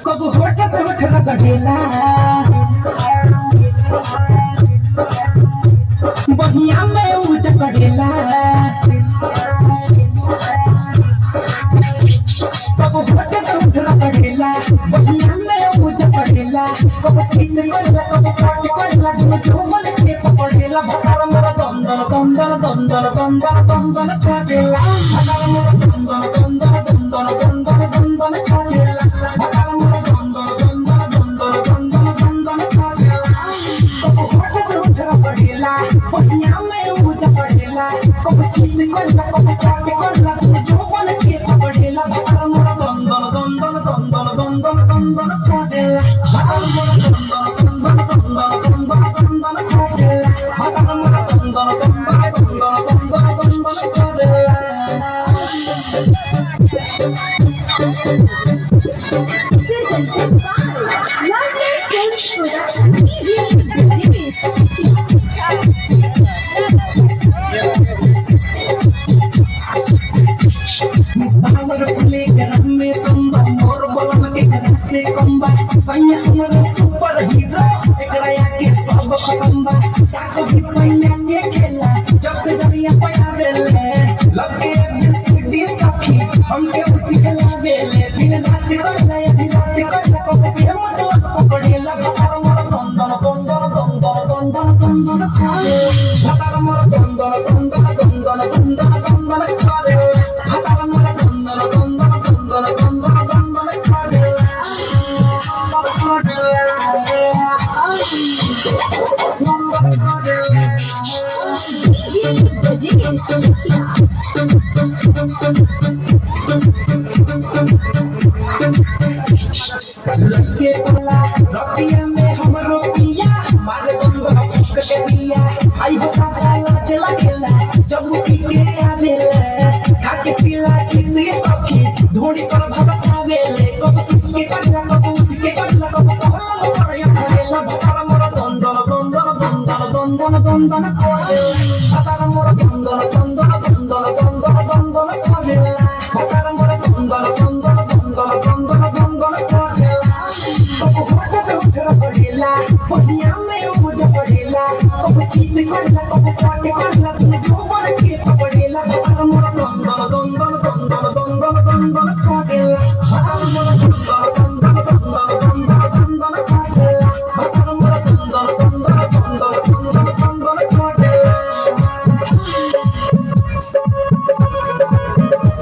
कबू होठ से होठ रगड़ेला बहिया में ऊंच पड़ेला कबू होठ से होठ रगड़ेला बहिया में ऊंच पड़ेला कबू ठीक करला कबू काट करला जो मन के पकड़ेला भकार मोरा दंदन दंदन दंदन दंदन दंदन काटेला भकार मोरा दंदन दंदन दंदन दंदन दंदन काटेला भकार मोरा दंदन दंदन दंदन दंदन दंदन काटेला कबू होठ से होठ रगड़ेला बहिया में ऊंच पड़ेला कबू ठीक करला कबू काट करला जो मन के पकड़ेला भकार मोरा दंदन दंदन दंदन दंदन दंदन काटेला भकार मोरा दंदन दंदन दंदन दंदन दंदन काटेला भकार मोरा दंदन दंदन दंदन दंदन दंदन काटेला Presented by Lovely Films Production. DJ Power play karam me tamba mor bolam ke karam se komba sanya hamara super hero ekra ya ke sab khatamba tako bhi sanya ke khela jab se dariya paya vele lage bisdi sakhi humke usi ke lavele din raat karla ya din raat karla ko bhi mot pakadela bhatar mor dondon dondon dondon dondon dondon khale bhatar mor dondon dondon dondon dondon dondon khale bhatar mor dondon dondon dondon dondon dondon khale लगे पला रतिया में हमरो पिया मारे बंद फूक के दिया आई हो काला चला खेला जब उठी के आवेले खाके सिला चिंदी सखी धोड़ी पर भबकावेले कब सुके करला कब उठ के करला कब कहला करया खेला भकार मोर दंदन दंदन दंदन दंदन दंदन करे भकार मोर दंदन दंदन दंदन दंदन दंदन करे भकार मोर दंदन दंदन दंदन दंदन दंदन करे कब होठ से होठ रगड़ेला बहिया में ऊंच पड़ेला कब चीत करला कब काट करला जो मन के पकड़ेला भकार मोर दंदन दंदन दंदन दंदन दंदन काटेला भकार मोर दंदन दंदन दंदन दंदन दंदन काटेला भकार मोर दंदन दंदन दंदन